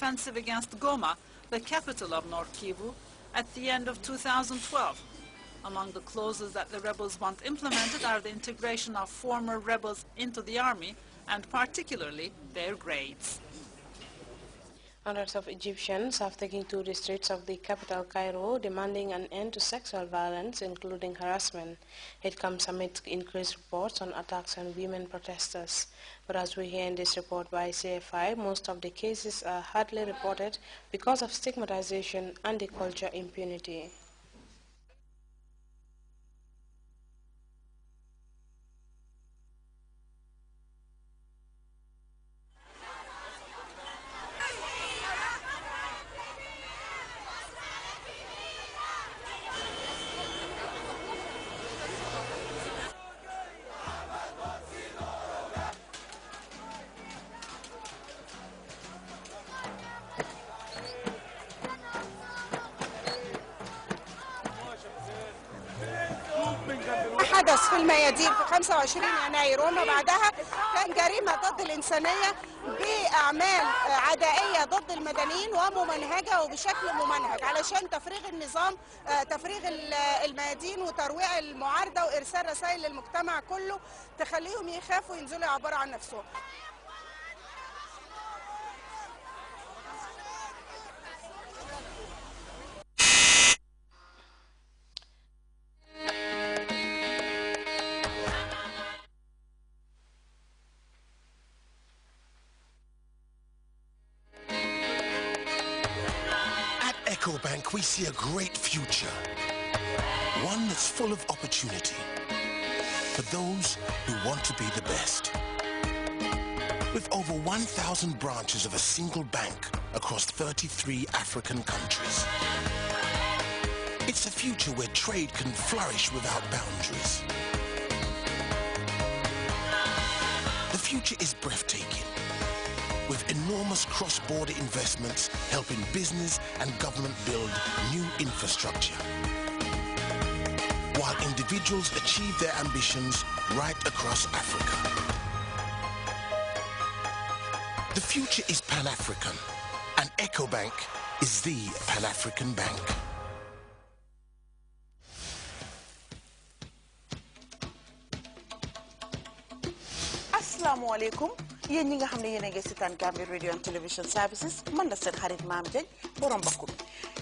offensive against Goma, the capital of North Kivu, at the end of 2012. Among the clauses that the rebels want implemented are the integration of former rebels into the army, and particularly their grades. Hundreds of Egyptians have taken to the streets of the capital, Cairo, demanding an end to sexual violence, including harassment. It comes amid increased reports on attacks on women protesters. But as we hear in this report by CFI, most of the cases are hardly reported because of stigmatization and the culture impunity. حدث في الميادين في 25 يناير وما بعدها كان جريمة ضد الإنسانية بأعمال عدائية ضد المدنيين وممنهجة وبشكل ممنهج علشان تفريغ النظام، تفريغ الميادين وترويع المعارضة وإرسال رسائل للمجتمع كله تخليهم يخافوا ينزلوا يعبروا عن نفسهم. Bank, we see a great future, one that's full of opportunity for those who want to be the best. With over 1,000 branches of a single bank across 33 African countries, it's a future where trade can flourish without boundaries. The future is breathtaking, with enormous cross-border investments helping business and government build new infrastructure, while individuals achieve their ambitions right across Africa. The future is Pan-African, and EcoBank is the Pan-African bank. Assalamu alaikum. Yéen ñi nga xam ne yéen a ngi seetaan Gambia Radio and Television Services man la seen xarit Maam Jeng borom bakku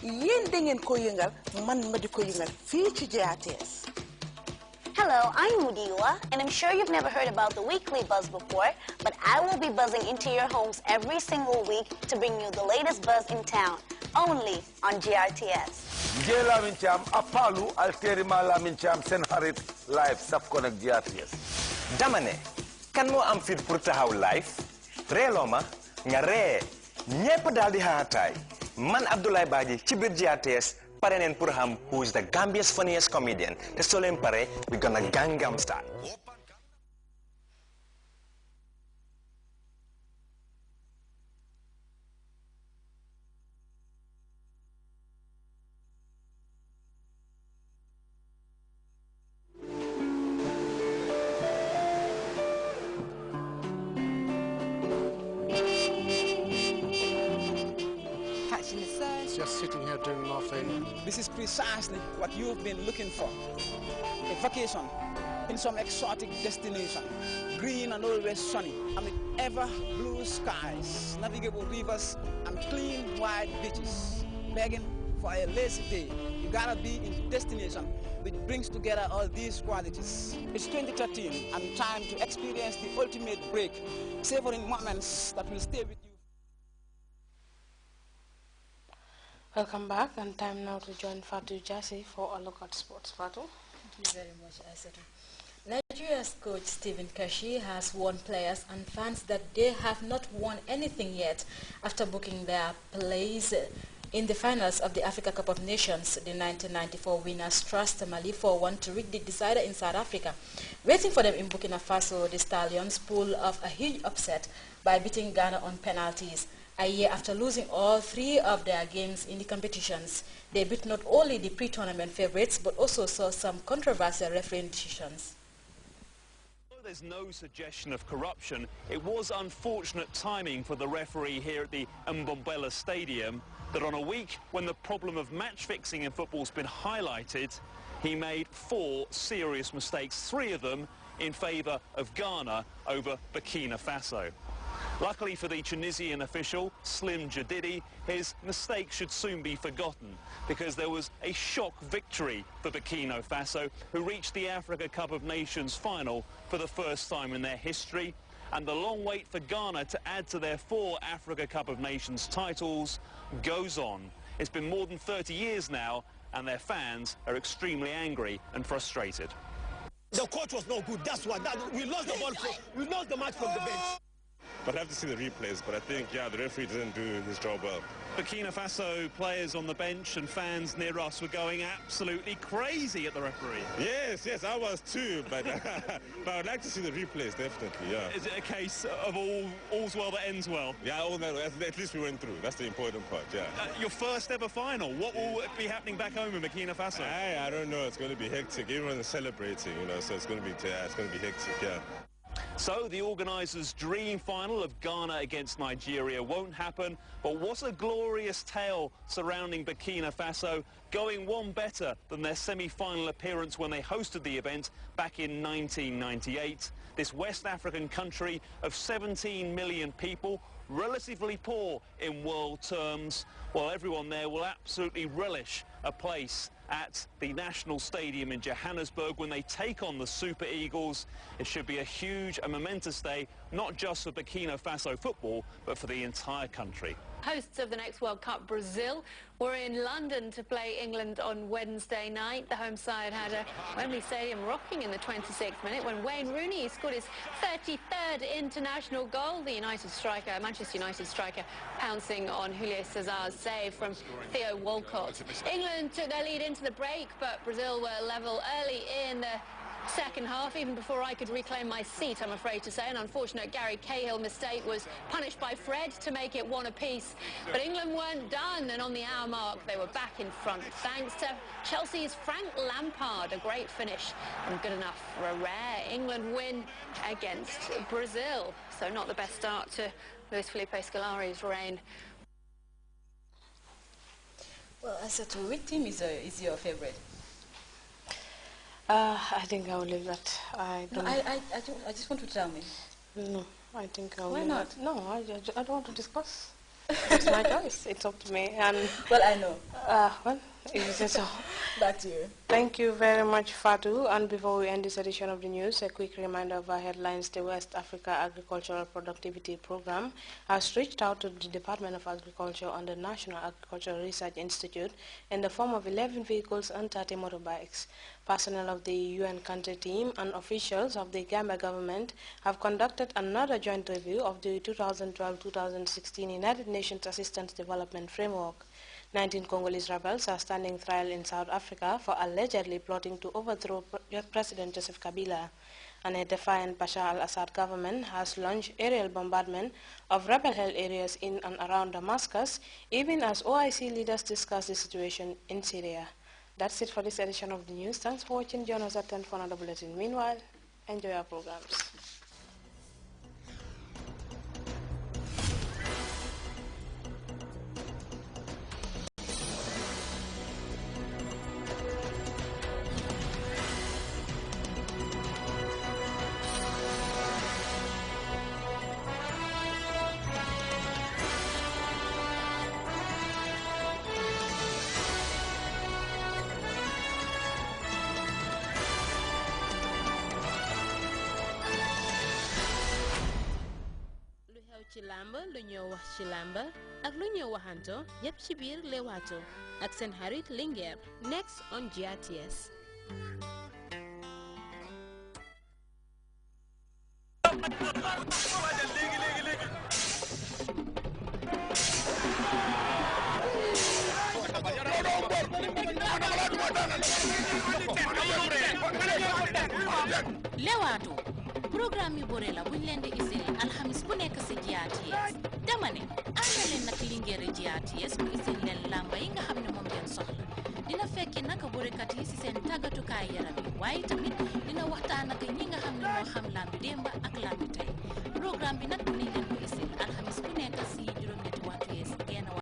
yéen da ngeen ko yëngal man ma di ko yëngal fii ci GRTS. Hello, I'm Mudiwa, and I'm sure you've never heard about the weekly buzz before, but I will be buzzing into your homes every single week to bring you the latest buzz in town, only on GRTS. Njela mincham apalu alteri mala mincham sen harit live sub connect GRTS. Damane kan mo am fit pour taxaw live reloma nga re ñepp dal di haatay man Abdoulaye Badji ci bir GRTS pare neen pour xam who is the Gambia's funniest comedian te so leen pare we gonna Gangnam Style. Just sitting here doing nothing. This is precisely what you've been looking for. A vacation in some exotic destination, green and always sunny, amid ever blue skies, navigable rivers, and clean white beaches. Begging for a lazy day, you gotta be in a destination which brings together all these qualities. It's 2013 and time to experience the ultimate break, savoring moments that will stay with you. Welcome back, and time now to join Fatou Jassi for a look at sports. Fatou? Thank you very much, Aisata. Nigeria's coach Stephen Kashi has warned players and fans that they have not won anything yet after booking their place in the finals of the Africa Cup of Nations. The 1994 winners trust Mali 4-1 to rig the decider in South Africa. Waiting for them in Burkina Faso, the Stallions pulled off a huge upset by beating Ghana on penalties. A year after losing all three of their games in the competitions, they beat not only the pre-tournament favorites but also saw some controversial refereeing decisions. there's no suggestion of corruption, it was unfortunate timing for the referee here at the Mbombela Stadium that on a week when the problem of match fixing in football's been highlighted, he made 4 serious mistakes, 3 of them in favour of Ghana over Burkina Faso. Luckily for the Tunisian official, Slim Jadidi, his mistake should soon be forgotten because there was a shock victory for Burkina Faso, who reached the Africa Cup of Nations final for the first time in their history. And the long wait for Ghana to add to their 4 Africa Cup of Nations titles goes on. It's been more than 30 years now, and their fans are extremely angry and frustrated. The coach was no good, that's why. We lost the ball, we lost the match from the bench. But I have to see the replays, but I think, yeah, the referee didn't do his job well. Burkina Faso players on the bench and fans near us were going absolutely crazy at the referee. Yes, I was too, but, but I would like to see the replays, definitely, yeah. Is it a case of all's well that ends well? Yeah, at least we went through. That's the important part, yeah. Your first ever final, what will be happening back home in Burkina Faso? I don't know, it's going to be hectic. Everyone is celebrating, you know, so it's going to be hectic, yeah. So the organisers' dream final of Ghana against Nigeria won't happen, but what a glorious tale surrounding Burkina Faso, going one better than their semi-final appearance when they hosted the event back in 1998. This West African country of 17 million people, relatively poor in world terms, well, everyone there will absolutely relish a place at the National Stadium in Johannesburg when they take on the Super Eagles. It should be a huge and momentous day, not just for Burkina Faso football, but for the entire country. Hosts of the next World Cup, Brazil, were in London to play England on Wednesday night. The home side had a Wembley Stadium rocking in the 26th minute when Wayne Rooney scored his 33rd international goal. The Manchester United striker, pouncing on Julio Cesar's save from Theo Walcott. England took their lead into the break, but Brazil were level early in the second half, even before I could reclaim my seat, I'm afraid to say. An unfortunate Gary Cahill mistake was punished by Fred to make it 1 apiece. But England weren't done, and on the hour mark they were back in front thanks to Chelsea's Frank Lampard. A great finish and good enough for a rare England win against Brazil. So not the best start to Luis Felipe Scolari's reign. Well, Asato, which team is your favourite? I think I will leave that. I just want to tell me. No, I think I will. Why not? No, I don't want to discuss. It's my choice. It's up to me. And well, I know. Well, is it so? Back to you. Thank you very much, Fatou. And before we end this edition of the news, a quick reminder of our headlines. The West Africa Agricultural Productivity Program has reached out to the Department of Agriculture and the National Agricultural Research Institute in the form of 11 vehicles and 30 motorbikes. Personnel of the UN country team and officials of the Gambia government have conducted another joint review of the 2012-2016 United Nations Assistance Development Framework. 19 Congolese rebels are standing trial in South Africa for allegedly plotting to overthrow President Joseph Kabila. And a defiant Bashar al-Assad government has launched aerial bombardment of rebel-held areas in and around Damascus, even as OIC leaders discuss the situation in Syria. That's it for this edition of the news. Thanks for watching. Join us at 10 for another bulletin. Meanwhile, enjoy our programs. ci làmb lu ñoo wax ci làmb ak lu ñoo waxanto yépp ci biir Leewtoo ak seen xarit Linguère next on GRTS. Leewtoo programme yu bore la buñ leen di isil alxamis bu nekk ci GRTS dama ne ànd leen nag Linguère GRTS mu isil leen làmba yi nga xam ne moom ngeen soxla dina fekki nag borekat yi ci seen tàggatukaay yaram yi waaye tamit dina waxtaan ak ñi nga xam ne ñoo xam lambi démba ak lambi tey programme bi nag dinañ